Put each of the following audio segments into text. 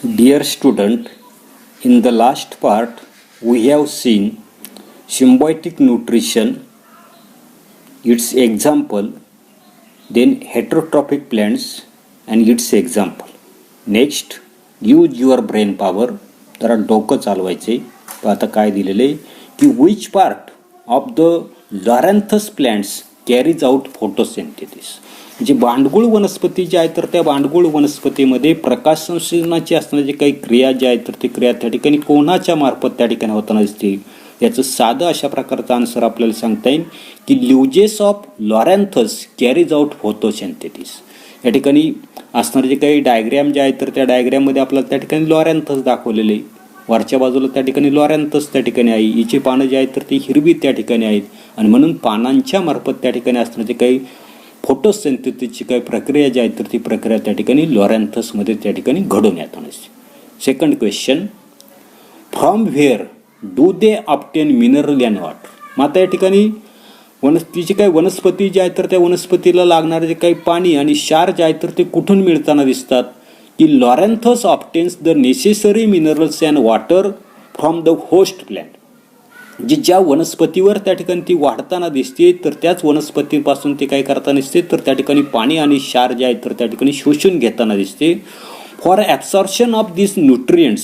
Dear student, in the last part we have seen symbiotic nutrition, its example, then heterotrophic plants and its example. Next, use your brain power. जरा डोकं चालवायचे. आता काय दिलेले की which part of the Loranthus plants carries out photosynthesis. जे भांडगुळ वनस्पती जे आहेत तर त्या भांडगुळ वनस्पतीमध्ये प्रकाश संश्लेषणाची असणारी जे काही क्रिया ज्या आहेत तर ती क्रिया त्या ठिकाणी कोणाच्या मार्फत त्या ठिकाणी होताना दिसते. याचं साधं अशा प्रकारचं आन्सर आपल्याला सांगता येईल की ल्युजेस ऑफ लॉरॅन्थस कॅरीज आउट फोटोसिंथेसिस. या ठिकाणी असणारे जे काही डायग्रॅम जे आहेत तर त्या डायग्रॅममध्ये आपल्याला त्या ठिकाणी लॉरॅन्थस दाखवलेले. वरच्या बाजूला त्या ठिकाणी लॉरॅन्थस त्या ठिकाणी आहे. हिची पानं जी आहेत तर ती हिरवी त्या ठिकाणी आहेत आणि म्हणून पानांच्या मार्फत त्या ठिकाणी असणारे जे काही फोटोसिंथेसिसची काही प्रक्रिया जी आहे तर ती प्रक्रिया त्या ठिकाणी लॉरॅन्थसमध्ये त्या ठिकाणी घडून येताना दिसते. Second question, from where do they obtain mineral and water. मग आता या ठिकाणी वनस्पतीची काही वनस्पती जी आहे तर त्या वनस्पतीला लागणारे जे काही पाणी आणि क्षार जे आहे तर ते कुठून मिळताना दिसतात की Loranthus obtains the necessary minerals and water from the host plant. जी ज्या वनस्पतीवर त्या ठिकाणी ती वाढताना दिसते तर त्याच वनस्पतीपासून ते काय करताना दिसते तर त्या ठिकाणी पाणी आणि क्षार जे आहेत तर त्या ठिकाणी शोषून घेताना दिसते. For absorption of this nutrients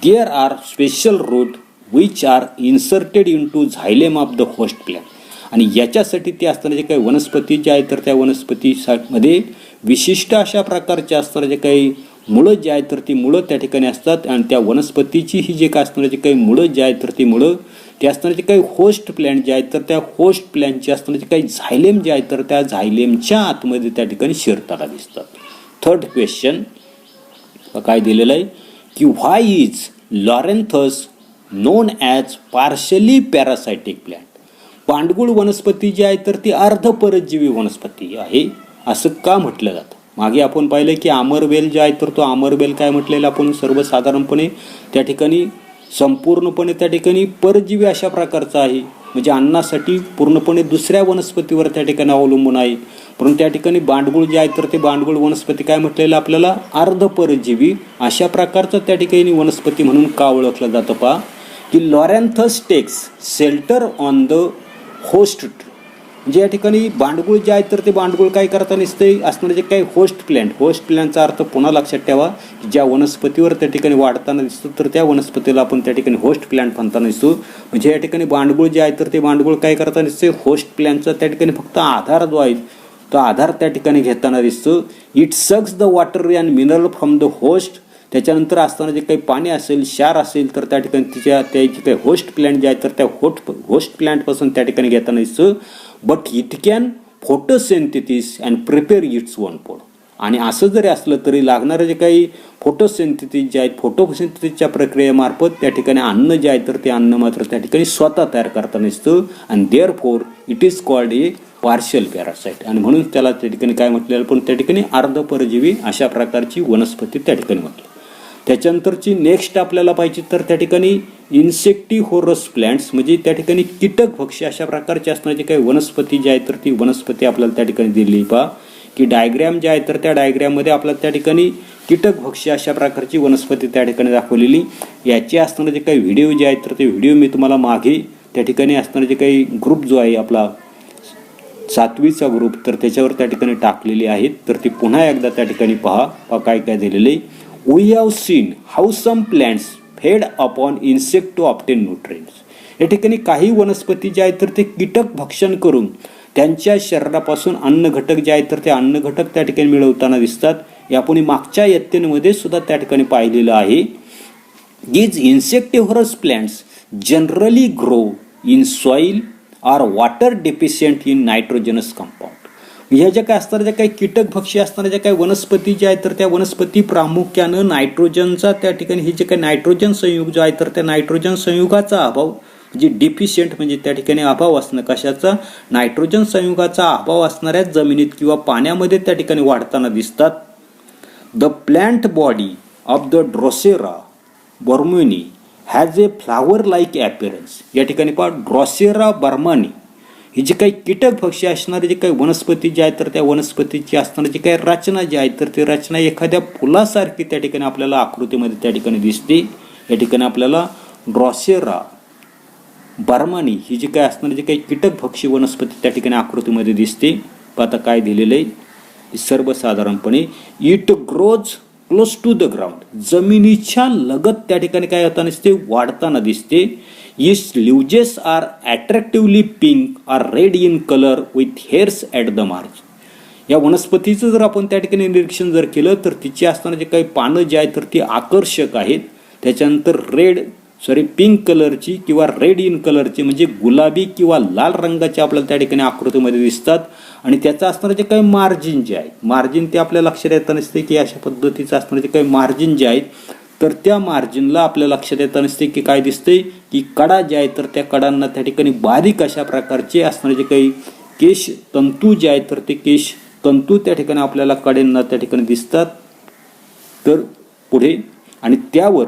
there are special root which are inserted into xylem of the host plant. आणि याच्यासाठी ते असताना जे काही वनस्पती जे आहेत तर त्या वनस्पतीमध्ये विशिष्ट अशा प्रकारचे असणारे जे काही मुळं जे आहेत तर ती मुळं त्या ठिकाणी असतात आणि त्या वनस्पतीची ही जे काय असणारे जे काही मुळं जे आहेत तर ती मुळं ते असणारे जे काही होस्ट प्लॅन्ट जे आहेत तर त्या होस्ट प्लॅन्टचे असणारे जे काही झायलेम जे आहेत तर त्या झायलेमच्या आतमध्ये त्या ठिकाणी शिरताना दिसतात. थर्ड क्वेश्चन काय दिलेलं आहे की why is Loranthus known as partially parasitic plant. भांडगुळ वनस्पती जी आहे तर ती अर्धपरजीवी वनस्पती आहे असं का म्हटलं जातं. मागे आपण पाहिलं की आमरवेल जे आहे तर तो आमरवेल काय म्हटलेलं आपण सर्वसाधारणपणे त्या ठिकाणी संपूर्णपणे त्या ठिकाणी परजीवी अशा प्रकारचा आहे. म्हणजे अन्नासाठी पूर्णपणे दुसऱ्या वनस्पतीवर त्या ठिकाणी अवलंबून आहे. परंतु त्या ठिकाणी भांडगुळ जे आहे तर ते भांडगुळ वनस्पती काय म्हटलेलं आपल्याला अर्धपरजीवी अशा प्रकारचं त्या ठिकाणी वनस्पती म्हणून का ओळखलं जातं पहा की Loranthus takes shelter on the host. म्हणजे या ठिकाणी भांडगुळ जे आहेत तर ते भांडगुळ काय करताना दिसते असणारे जे काही होस्ट प्लॅन्टचा अर्थ पुन्हा लक्षात ठेवा ज्या वनस्पतीवर त्या ठिकाणी वाढताना दिसतो तर त्या वनस्पतीला आपण त्या ठिकाणी होस्ट प्लॅन्ट म्हणताना दिसतो. म्हणजे या ठिकाणी भांडगुळ जे आहे तर ते भांडगुळ काय करताना दिसते होस्ट प्लॅन्टचा त्या ठिकाणी फक्त आधार जो आहे तो आधार त्या ठिकाणी घेताना दिसतो. It sucks the water and mineral from the host. त्याच्यानंतर असताना जे काही पाणी असेल क्षार असेल तर त्या ठिकाणी त्याची काही होस्ट प्लॅन्ट जे आहे तर त्या होस्ट प्लॅन्टपासून त्या ठिकाणी घेताना दिसतं. But it can photosynthesis and prepare its own food. आणि असं जरी असलं तरी लागणारे जे काही फोटोसिंथेसिस जे आहेत फोटोसिंथेसिसच्या प्रक्रियेमार्फत त्या ठिकाणी अन्न जे आहे तर ते अन्न मात्र त्या ठिकाणी स्वतः तयार करताना दिसतं. आणि therefore it is called a partial parasite. आणि म्हणून त्याला त्या ठिकाणी काय म्हटलेलं पण त्या ठिकाणी अर्धपरजीवी अशा प्रकारची वनस्पती त्या ठिकाणी म्हटली. त्याच्यानंतरची नेक्स्ट आपल्याला पाहिजे तर त्या ठिकाणी इन्सेक्टिव्होरस प्लॅन्ट्स म्हणजे त्या ठिकाणी कीटकभक्षी अशा प्रकारचे असणारे जे काही वनस्पती जी आहे तर ती वनस्पती आपल्याला त्या ठिकाणी दिली. पहा की डायग्रॅम जे आहे तर त्या डायग्रॅममध्ये आपल्याला त्या ठिकाणी कीटकभक्षी अशा प्रकारची वनस्पती त्या ठिकाणी दाखवलेली. याचे असणारे जे काही व्हिडिओ जे आहेत तर ते व्हिडिओ मी तुम्हाला मागे त्या ठिकाणी असणारे जे काही ग्रुप जो आहे आपला 7वीचा ग्रुप तर त्याच्यावर त्या ठिकाणी टाकलेली आहेत तर ती पुन्हा एकदा त्या ठिकाणी पहा काय काय दिलेले. We have seen how some plants feed upon insect to obtain nutrients. या ठिकाणी काही वनस्पती जे आहेत तर ते कीटक भक्षण करून त्यांच्या शरीरापासून अन्न घटक जे आहेत तर ते अन्न घटक त्या ठिकाणी मिळवताना दिसतात. हे आपण मागच्या इयत्तेमध्ये सुद्धा त्या ठिकाणी पाहिलेलं आहे. These insectivorous plants generally grow in soil or water deficient in nitrogenous compound. ह्या ज्या काय असणाऱ्या ज्या काही कीटकभक्षी असणाऱ्या ज्या काही वनस्पती ज्या आहेत तर त्या वनस्पती प्रामुख्यानं नायट्रोजनचा त्या ठिकाणी हे जे काही नायट्रोजन संयुग जो आहे तर त्या नायट्रोजन संयुगाचा अभाव म्हणजे डिफिशियंट म्हणजे त्या ठिकाणी अभाव असणं कशाचा नायट्रोजन संयुगाचा अभाव असणाऱ्या जमिनीत किंवा पाण्यामध्ये त्या ठिकाणी वाढताना दिसतात. The plant body of the Drosera burmannii has a flower like appearance. या ठिकाणी पहा ड्रोसेरा बर्मानी ही जी काही कीटक भक्षी असणारे जे काही वनस्पती जे आहेत तर त्या वनस्पतीची असणारी जी काही रचना जी आहे तर ती रचना एखाद्या फुलासारखी त्या ठिकाणी आपल्याला आकृतीमध्ये त्या ठिकाणी दिसते. या ठिकाणी आपल्याला ड्रॉसेरा बर्मानी ही जी काही असणारी जी काही कीटक भक्षी वनस्पती त्या ठिकाणी आकृतीमध्ये दिसते. आता काय दिलेलं आहे, सर्वसाधारणपणे it grows close to the ground, जमिनीच्या लगत त्या ठिकाणी काय होताना दिसते, वाढताना दिसते. Its leaves are attractively pink or red in colour with hairs at the margin. या वनस्पतीचं जर आपण त्या ठिकाणी निरीक्षण जर केलं तर तिची असताना जे काही पानं जी आहेत तर ती आकर्षक आहेत. त्याच्यानंतर पिंक कलरची किंवा रेड इन कलरची म्हणजे गुलाबी किंवा लाल रंगाचे आपल्याला त्या ठिकाणी आकृतीमध्ये दिसतात. आणि त्याचं असणारं जे काही मार्जिन जे आहे, मार्जिन ते आपल्या लक्षात येता नसते की अशा पद्धतीचं असणारं जे काही मार्जिन जे आहेत तर त्या मार्जिनला आपल्या लक्षात येता नसते की काय दिसते की कडा जे आहेत तर त्या कडांना त्या ठिकाणी बारीक अशा प्रकारचे असणारे जे काही केश तंतू जे आहेत तर ते केश तंतू त्या ठिकाणी आपल्याला कडेंना त्या ठिकाणी दिसतात. तर पुढे आणि त्यावर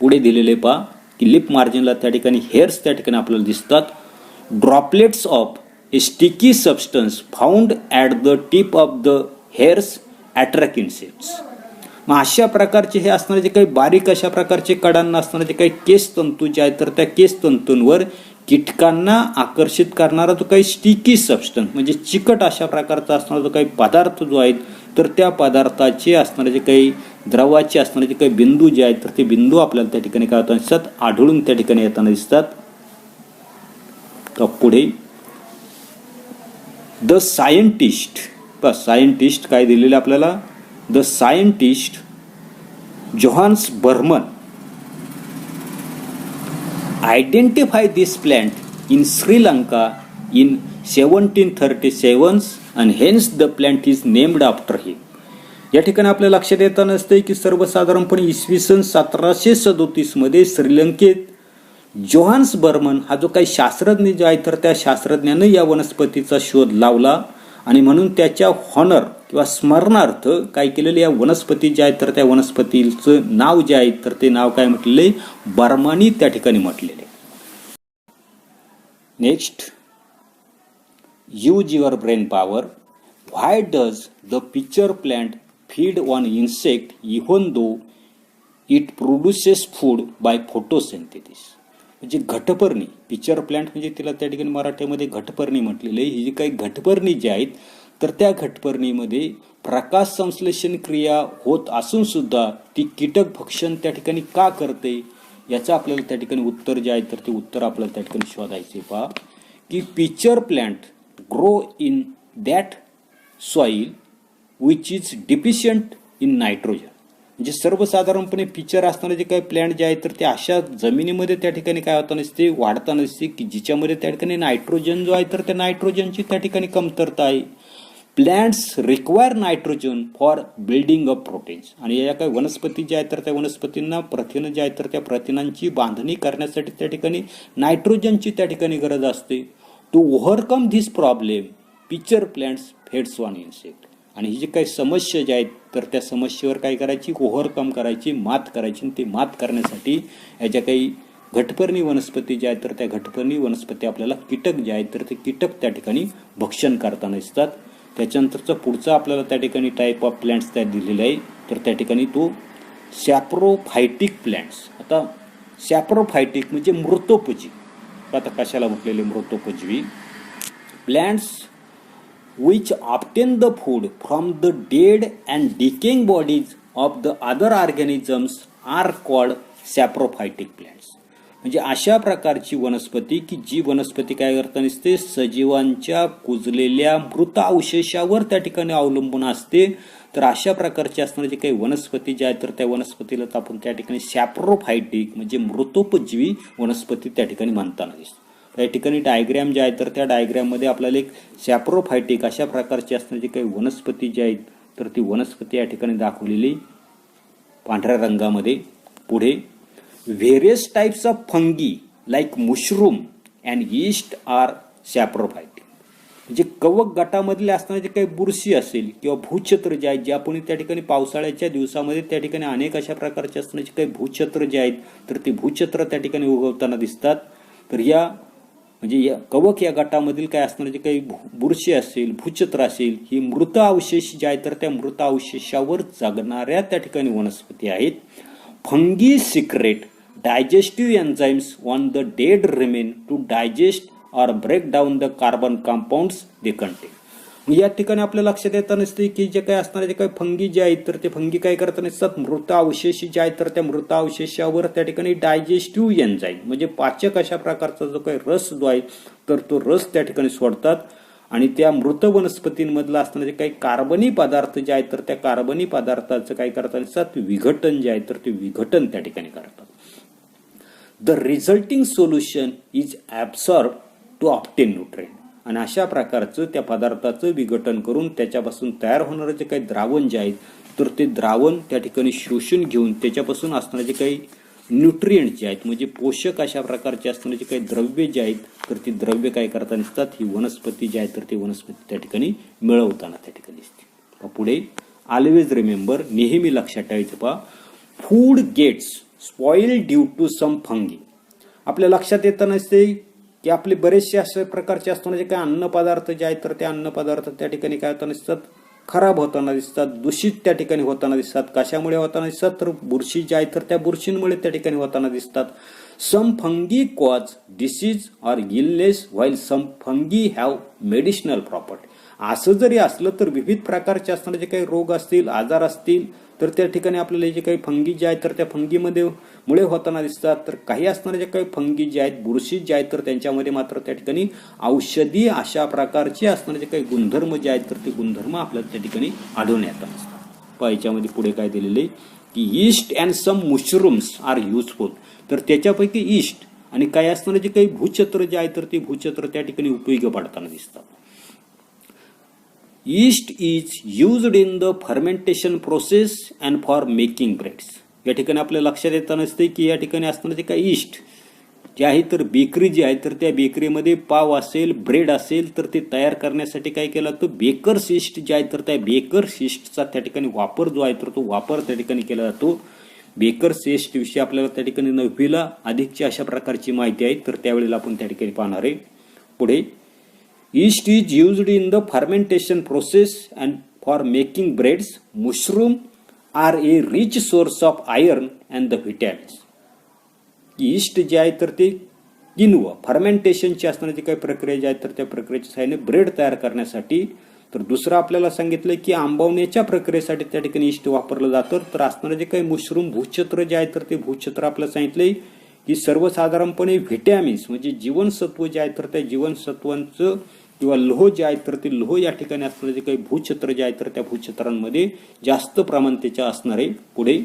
पुढे दिलेले पहा की लिप मार्जिनला त्या ठिकाणी हेअर्स त्या ठिकाणी आपल्याला दिसतात. Droplets of A sticky substance found at the tip of the hairs attract insects. मग अशा प्रकारचे हे असणारे जे काही बारीक अशा प्रकारचे कडांना असणारे जे काही केस तंतू जे आहेत तर त्या केस तंतूंवर कीटकांना आकर्षित करणारा जो काही स्टिकी सबस्टन्स म्हणजे चिकट अशा प्रकारचा असणारा जो काही पदार्थ जो आहे तर त्या पदार्थाचे असणारे जे काही द्रवाचे असणारे जे काही बिंदू जे आहेत तर ते बिंदू आपल्याला त्या ठिकाणी काय होताना दिसतात, आढळून त्या ठिकाणी येताना दिसतात. तर पुढे द सायंटिस्ट काय दिलेले आपल्याला, the scientist Johannes Burman identify this plant in Sri Lanka in 1737 and hence the plant is named after him. या ठिकाणी आपल्या लक्षात येताना असते की सर्वसाधारणपणे इसवी सन 1737 मध्ये श्रीलंकेत जोहान्स बर्मन हा जो काही शास्त्रज्ञ जो आहे तर त्या शास्त्रज्ञानं या वनस्पतीचा शोध लावला आणि म्हणून त्याच्या हॉनर किंवा स्मरणार्थ काय केलेलं या वनस्पती जे आहेत तर त्या वनस्पतीचं नाव जे आहे तर ते नाव काय म्हटलेले, बर्मानी त्या ठिकाणी म्हटलेले. Next, use your brain power. Why does the pitcher plant feed on insect even though it produces food by photosynthesis. म्हणजे घटपर्णी, पिचर प्लांट म्हणजे तिला त्या ठिकाणी मराठीमध्ये घटपर्णी म्हटलेलं आहे. ही जी काही घटपर्णी जी आहेत तर त्या घटपर्णीमध्ये प्रकाश संश्लेषण क्रिया होत असून सुद्धा ती कीटक भक्षण त्या ठिकाणी का करते याचं आपल्याला त्या ठिकाणी उत्तर जे आहे तर ते उत्तर आपल्याला त्या ठिकाणी शोधायचे. पहा की pitcher plant grow in that soil which is deficient in nitrogen. म्हणजे सर्वसाधारणपणे पिचर असणारे जे काही प्लांट जे आहेत तर ते अशा जमिनीमध्ये त्या ठिकाणी काय होताना दिसते, वाढताना दिसते की जिच्यामध्ये त्या ठिकाणी नायट्रोजन जो आहे तर त्या नायट्रोजनची त्या ठिकाणी कमतरता आहे. Plants require nitrogen for building up proteins. आणि या काही वनस्पती ज्या आहेत तर त्या वनस्पतींना प्रथिनं जे आहेत तर त्या प्रथिनांची बांधणी करण्यासाठी त्या ठिकाणी नायट्रोजनची त्या ठिकाणी गरज असते. To overcome this problem pitcher plants feeds on insect. आणि ही जी काही समस्या ज्या आहेत तर त्या समस्येवर काय करायची, ओव्हरकम करायची, मात करायची. आणि ते मात करण्यासाठी या ज्या काही घटपर्णी वनस्पती ज्या आहेत तर त्या घटपर्णी वनस्पती आपल्याला कीटक जे आहेत तर ते कीटक त्या ठिकाणी भक्षण करताना दिसतात. त्याच्यानंतरचा पुढचा आपल्याला त्या ठिकाणी टाईप ऑफ प्लांट्स त्या दिलेला आहे तर त्या ठिकाणी तो सॅप्रोफायटिक प्लांट्स. आता सॅप्रोफायटिक म्हणजे मृतोपजीवी. आता कशाला म्हटलेले मृतोपजीवी, plants which obtain the food from the dead and decaying bodies of the other organisms are called saprophytic plants. म्हणजे अशा प्रकारची वनस्पती की जी वनस्पती काय करताना असते, सजीवांच्या कुजलेल्या मृत अवशेषावर त्या ठिकाणी अवलंबून असते. तर अशा प्रकारची असणारी जी काही वनस्पती जी आहे तर त्या वनस्पतीला आपण त्या ठिकाणी सॅप्रोफायटिक म्हणजे मृतोपजीवी वनस्पती त्या ठिकाणी म्हणताना दिसते. या ठिकाणी डायग्रॅम जे आहे तर त्या डायग्रॅममध्ये आपल्याला एक सॅप्रोफायटिक अशा प्रकारची असणारी जी काही वनस्पती जी आहेत तर ती वनस्पती या ठिकाणी दाखवलेली पांढऱ्या रंगामध्ये. पुढे various types of fungi like mushroom and yeast are saprophytic. म्हणजे कवक गटामधले असणारे जे काही बुरशी असेल किंवा भूछत्र जे आहेत जे आपण त्या ठिकाणी पावसाळ्याच्या दिवसामध्ये त्या ठिकाणी अनेक अशा प्रकारचे असणारे काही भूछत्र जे आहेत तर ते भूछत्र त्या ठिकाणी उगवताना दिसतात. तर या म्हणजे या कवक या गटामधील काय असणार जे काही बुरशी असेल, भूछत्र असेल, ही मृत अवशेष जे आहेत तर त्या मृत अवशेषावर जगणाऱ्या त्या ठिकाणी वनस्पती आहेत. Fungi secrete digestive enzymes on the dead remain to digest or break down the carbon compounds they contain. या ठिकाणी आपल्या लक्षात येतं नसते की जे काही असणारे जे काही फंगी जे आहेत तर ते फंगी काय करत नसतात, मृत अवशेष जे आहेत तर त्या मृत अवशेषावर त्या ठिकाणी डायजेस्टिव्ह एन्झाईम म्हणजे पाचक अशा प्रकारचा जो काही रस जो आहे तर तो रस त्या ठिकाणी सोडतात आणि त्या मृत वनस्पतींमधला असणारे जे काही कार्बनी पदार्थ जे आहेत तर त्या कार्बनी पदार्थाचं काय करतात नसतात, विघटन जे आहे तर ते विघटन त्या ठिकाणी करतात. The resulting solution is absorb to obtain nutrient. आणि अशा प्रकारचं त्या पदार्थाचं विघटन करून त्याच्यापासून तयार होणारं जे काही द्रावण जे आहे तर ते द्रावण त्या ठिकाणी शोषून घेऊन त्याच्यापासून असणारे जे काही न्यूट्रिएंट जे आहेत म्हणजे पोषक अशा प्रकारचे असणारे जे काही द्रव्य जे आहेत तर ती द्रव्य काय करता नसतात, ही वनस्पती जी आहे तर ती वनस्पती त्या ठिकाणी मिळवताना त्या ठिकाणी असते. पुढे ऑलवेज रिमेंबर, नेहमी लक्षात ठेवायचं पहा, food gets spoil due to some fungi. आपल्या लक्षात येतं नसते की आपले बरेचसे अशा प्रकारचे असताना जे काही अन्न पदार्थ जे आहेत तर ते अन्न पदार्थ त्या ठिकाणी काय होताना दिसतात, खराब होताना दिसतात, दूषित त्या ठिकाणी होताना दिसतात. कशामुळे होताना दिसतात तर बुरशी जे आहेत तर त्या बुरशींमुळे त्या ठिकाणी होताना दिसतात. Some fungi cause disease or illness while some fungi have medicinal property. असं जरी असलं तर विविध प्रकारचे असणारे जे काही रोग असतील, आजार असतील तर त्या ठिकाणी आपल्याला जे काही फंगी जे आहेत तर त्या फंगीमध्ये मुळे होताना दिसतात. तर काही असणारे जे काही फंगी जे आहेत, बुरशी जे आहेत तर त्यांच्यामध्ये मात्र त्या ठिकाणी औषधी अशा प्रकारचे असणारे जे काही गुणधर्म जे आहेत तर ते गुणधर्म आपल्याला त्या ठिकाणी आढळून येतात. पण याच्यामध्ये पुढे काय दिलेले की yeast and some mushrooms are useful. तर त्याच्यापैकी ईस्ट आणि काही असणारे जे काही भूछत्र जे आहेत तर ते भूछत्र त्या ठिकाणी उपयोगी पडताना दिसतात. Yeast is used in the fermentation process and for making breads. या ठिकाणी आपल्या लक्षात येतं नसते की या ठिकाणी असणारे जे काही ईस्ट जे आहे तर बेकरी जी आहे तर त्या बेकरीमध्ये पाव असेल, ब्रेड असेल तर ते तयार करण्यासाठी काय केलं तर बेकर्स ईस्ट जे आहे तर त्या बेकर्स ईस्टचा त्या ठिकाणी वापर जो आहे तर तो वापर त्या ठिकाणी केला जातो. बेकर्स ईस्ट विषयी आपल्याला त्या ठिकाणी 9वीला अधिकची अशा प्रकारची माहिती आहे तर त्यावेळेला आपण त्या ठिकाणी पाहणार आहे. पुढे Yeast is used in the fermentation process and for making breads. Mushroom are a rich source of iron and the vitamins. Yeast जे आहे तर ते किण्व फर्मेंटेशनची असणारी जी काही प्रक्रिया जी आहे तर त्या प्रक्रियेच्या सहाय्याने ब्रेड तयार करण्यासाठी. तर दुसरं आपल्याला सांगितलं की आंबवण्याच्या प्रक्रियेसाठी त्या ठिकाणी ईस्ट वापरलं जातं. तर असणारे जे काही मशरूम भूछत्र जे आहे तर ते भूछत्र आपल्याला सांगितले की सर्वसाधारणपणे व्हिटॅमिन्स म्हणजे जीवनसत्व जे आहे तर त्या जीवनसत्वांचं किंवा लोह जे आहे तर ते लोह या ठिकाणी असणारे जे काही भूछत्र जे आहे तर त्या भूछत्रांमध्ये जास्त प्रमाण त्याच्या असणार आहे. पुढे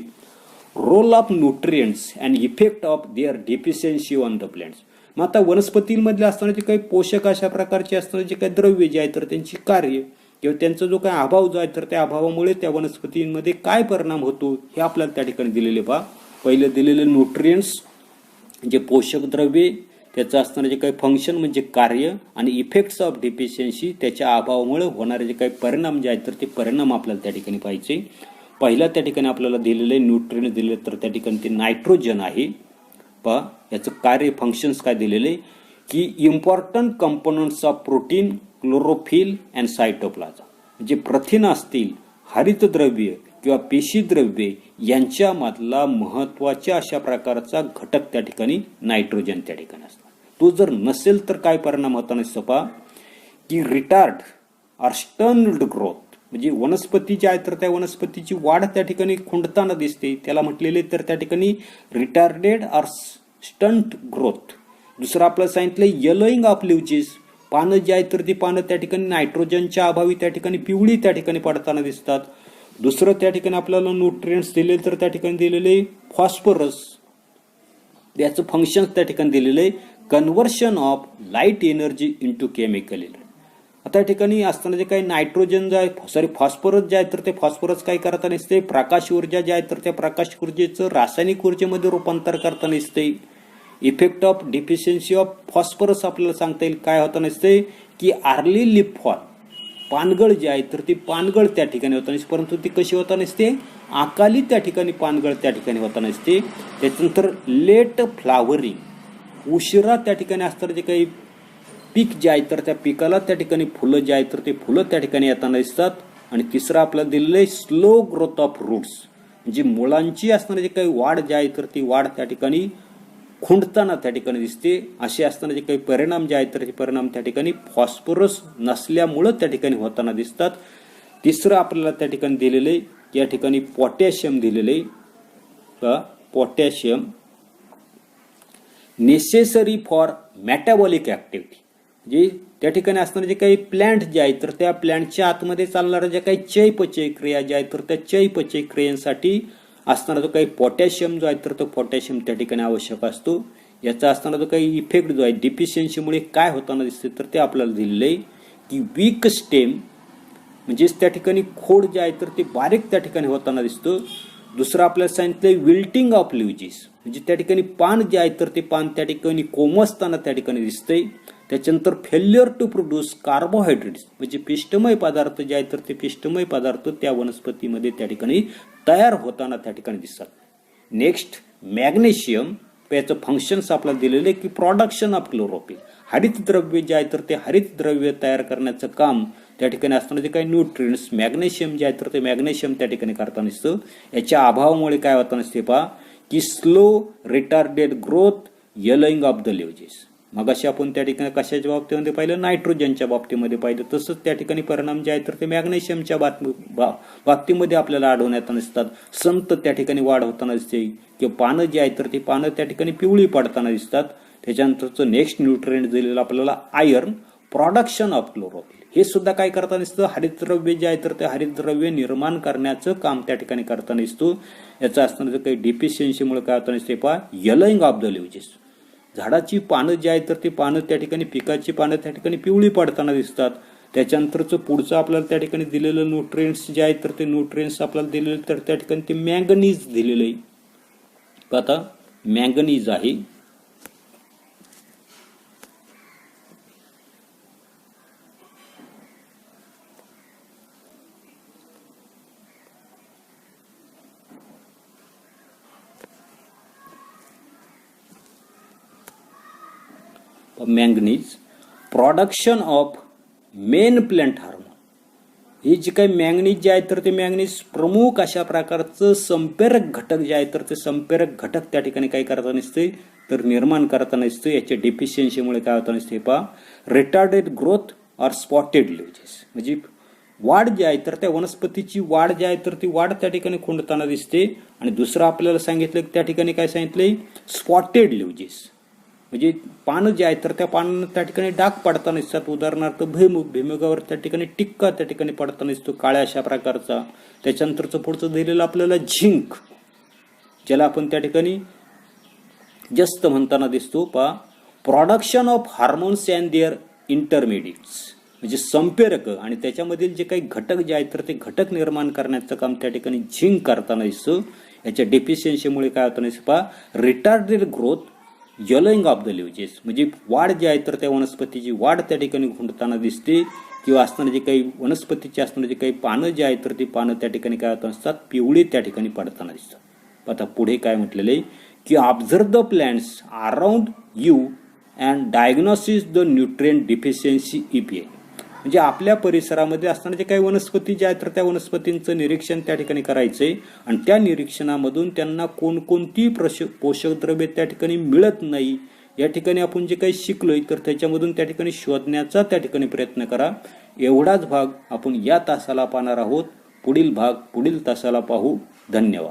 role of nutrients and effect of their deficiency on the plants. मग आता वनस्पतींमधले असणारे जे काही पोषक अशा प्रकारचे असणारे जे काही द्रव्य जे आहे तर त्यांची कार्य किंवा त्यांचा जो काही अभाव जो आहे तर त्या अभावामुळे त्या वनस्पतींमध्ये काय परिणाम होतो हे आपल्याला त्या ठिकाणी दिलेले पहा. पहिलं दिलेले न्यूट्रिएंट्स जे पोषक द्रव्ये, त्याचं असणारे जे काही फंक्शन म्हणजे कार्य आणि इफेक्ट्स ऑफ डेफिशियन्सी त्याच्या अभावामुळे होणारे जे काही परिणाम जे आहेत तर ते परिणाम आपल्याला त्या ठिकाणी पाहिजे. पहिला त्या ठिकाणी आपल्याला दिलेले न्यूट्रिएंट दिले तर त्या ठिकाणी ते नायट्रोजन आहे. पहा याचं कार्य फंक्शन्स काय दिलेले की important components of protein, chlorophyll and cytoplasm. म्हणजे प्रथिन असतील, हरितद्रव्य किंवा पेशीद्रव्ये यांच्यामधला महत्वाच्या अशा प्रकारचा घटक त्या ठिकाणी नायट्रोजन त्या ठिकाणी असतो. तो जर नसेल तर काय परिणाम होताना सपा की रिटार्ड ऑर स्टन्ड ग्रोथ म्हणजे वनस्पती जी आहे तर त्या वनस्पतीची वाढ त्या ठिकाणी खुंटताना दिसते. त्याला म्हटलेले तर त्या ठिकाणी रिटार्डेड ऑर स्टंट ग्रोथ. दुसरं आपलं सांगितलं येलोईंग ऑफ लिव्हजेस. पानं जी आहेत तर ती पानं त्या ठिकाणी नायट्रोजनच्या अभावी त्या ठिकाणी पिवळी त्या ठिकाणी पडताना दिसतात. दुसरं त्या ठिकाणी आपल्याला न्यूट्रिएंट्स दिले तर त्या ठिकाणी दिलेले फॉस्फरस. याचं फंक्शन त्या ठिकाणी दिलेले conversion of light energy into chemical energy. आता या ठिकाणी असताना जे काही नायट्रोजन जे आहे फॉस्फरस जे आहे तर ते फॉस्फरस काय करताना दिसते प्रकाश ऊर्जा जे आहे तर त्या प्रकाश ऊर्जेचं रासायनिक ऊर्जेमध्ये रूपांतर करताना दिसते. Effect of deficiency of phosphorus आपल्याला सांगता येईल काय होताना दिसते की अर्ली लीफ फॉल पानगळ जी आहे तर ती पानगळ त्या ठिकाणी होताना दिसते. परंतु ती कशी होताना दिसते अकाली त्या ठिकाणी पानगळ त्या ठिकाणी होताना दिसते. त्याच्यानंतर लेट फ्लावरिंग उशिरा त्या ठिकाणी असताना जे काही पीक जे आहे तर त्या पिकाला त्या ठिकाणी फुलं जे आहे तर ते फुलं त्या ठिकाणी येताना दिसतात. आणि तिसरं आपल्याला दिलेलं आहे स्लो ग्रोथ ऑफ रूट्स, म्हणजे मुळांची असणारी जे काही वाढ जे आहे तर ती वाढ त्या ठिकाणी खुंटताना त्या ठिकाणी दिसते. असे असताना जे काही परिणाम जे आहेत तर ते परिणाम त्या ठिकाणी फॉस्फरस नसल्यामुळं त्या ठिकाणी होताना दिसतात. तिसरं आपल्याला त्या ठिकाणी दिलेलं आहे, या ठिकाणी पोटॅशियम दिलेलं आहे. Potassium necessary for metabolic activity, म्हणजे त्या ठिकाणी असणारे जे काही प्लांट जे आहेत तर त्या प्लांटच्या आतमध्ये चालणाऱ्या ज्या काही चयपचय क्रिया ज्या आहेत तर त्या चयपचय क्रियांसाठी असणारा जो काही पोटॅशियम जो आहे तर तो पोटॅशियम त्या ठिकाणी आवश्यक असतो. याचा असणारा जो काही इफेक्ट जो आहे डिफिशियन्सीमुळे काय होताना दिसते तर ते आपल्याला दिलेलं आहे की वीक स्टेम, म्हणजेच त्या ठिकाणी खोड जे आहे तर ते बारीक त्या ठिकाणी होताना दिसतं. दुसरं आपल्याला सांगितलं विल्टिंग ऑफ लिव्हजेस, म्हणजे त्या ठिकाणी पान जे आहे तर ते पान त्या ठिकाणी कोमसताना त्या ठिकाणी दिसतंय. त्याच्यानंतर फेल्युअर टू प्रोड्यूस कार्बोहायड्रेट्स, म्हणजे पिष्टमय पदार्थ जे आहे तर ते पिष्टमय पदार्थ त्या वनस्पतीमध्ये त्या ठिकाणी तयार होताना त्या ठिकाणी दिसतात. नेक्स्ट मॅग्नेशियम, याचं फंक्शन्स आपल्याला दिलेले की प्रोडक्शन ऑफ क्लोरोफिल, हरितद्रव्य जे आहे तर ते हरितद्रव्य तयार करण्याचं काम त्या ठिकाणी असताना जे काही न्यूट्रिएंट्स मॅग्नेशियम जे आहे तर ते मॅग्नेशियम त्या ठिकाणी करताना दिसतं. याच्या अभावामुळे काय होताना दिसते पहा की slow retarded growth yellowing of the leaves. मग अशी आपण त्या ठिकाणी कशाच्या बाबतीमध्ये पाहिलं, नायट्रोजनच्या बाबतीमध्ये पाहिलं. तसंच त्या ठिकाणी परिणाम जे आहे तर ते मॅग्नेशियमच्या बाबतीमध्ये आपल्याला आढळून दिसतात. संत त्या ठिकाणी वाढ होताना दिसते किंवा पानं जी आहेत तर ती पानं त्या ठिकाणी पिवळी पडताना दिसतात. त्याच्यानंतरचं नेक्स्ट न्यूट्रिएंट दिलेलं आपल्याला आयर्न, प्रोडक्शन ऑफ क्लोरोफिल, हे सुद्धा काय करताना दिसतं, हरितद्रव्य जे आहे तर ते हरितद्रव्य निर्माण करण्याचं काम त्या ठिकाणी करताना दिसतो. याचं असणारं काही डिफिशियन्सीमुळे काय होताना दिसते पहा येलोइंग ऑफ द लिव्हजेस, झाडाची पानं जी आहेत तर ती पानं त्या ठिकाणी पिकाची पानं त्या ठिकाणी पिवळी पडताना दिसतात. त्याच्यानंतरचं पुढचं आपल्याला त्या ठिकाणी दिलेलं न्यूट्रिएंट्स जे आहेत तर ते न्यूट्रिएंट्स आपल्याला दिलेले तर त्या ठिकाणी ते मॅंगनीज दिलेलं आहे. आता मॅंगनीज आहे. Manganese, production of main plant hormone, ही जी काही मॅंगनीज जे आहे तर ते मॅंगनीज प्रमुख अशा प्रकारचं संप्रेरक घटक जे आहे तर ते संप्रेरक घटक त्या ठिकाणी काय करताना दिसते तर निर्माण करताना दिसते. याच्या डिफिशियन्सीमुळे काय होताना दिसते पहा रिटार्डेड ग्रोथ ऑर स्पॉटेड लिव्हजेस, म्हणजे वाढ जी आहे तर त्या वनस्पतीची वाढ जी आहे तर ती वाढ त्या ठिकाणी खुंटताना दिसते. आणि दुसरं आपल्याला सांगितलं की त्या ठिकाणी काय सांगितलंय स्पॉटेड लिव्हजेस, म्हणजे पानं जे आहेत तर त्या पानांना त्या ठिकाणी डाग पडताना दिसतात. उदाहरणार्थ भुईमुगावर त्या ठिकाणी टिक्का त्या ठिकाणी पडताना दिसतो काळ्या अशा प्रकारचा. त्याच्यानंतरचं पुढचं दिलेलं आपल्याला झिंक, ज्याला आपण त्या ठिकाणी जास्त म्हणताना दिसतो पहा production of hormones and their intermediates, म्हणजे संप्रेरक आणि त्याच्यामधील जे काही घटक जे आहेत तर ते घटक निर्माण करण्याचं काम त्या ठिकाणी झिंक करताना दिसतं. याच्या डेफिशियन्सीमुळे काय होताना दिसतं पहा retarded growth yellowing of the leaves, म्हणजे वाढ जी आहे तर त्या वनस्पतीची वाढ त्या ठिकाणी खुंटताना दिसते. किंवा असणारे जे काही वनस्पतीचे असणारे जे काही पानं जे आहेत तर ती पानं त्या ठिकाणी काय होत असतात पिवळी त्या ठिकाणी पडताना दिसतात. आता पुढे काय म्हटलेलं आहे की observe the plants around you and diagnosis the nutrient deficiency EPA, म्हणजे आपल्या परिसरामध्ये असणारे जे काही वनस्पती जे आहेत तर त्या वनस्पतींचं निरीक्षण त्या ठिकाणी करायचंय. आणि त्या निरीक्षणामधून त्यांना कोणकोणती पोषक द्रव्ये त्या ठिकाणी मिळत नाही या ठिकाणी आपण जे काही शिकलोय तर त्याच्यामधून त्या ठिकाणी शोधण्याचा त्या ठिकाणी प्रयत्न करा. एवढाच भाग आपण या तासाला पाहणार आहोत. पुढील भाग पुढील तासाला पाहू. धन्यवाद.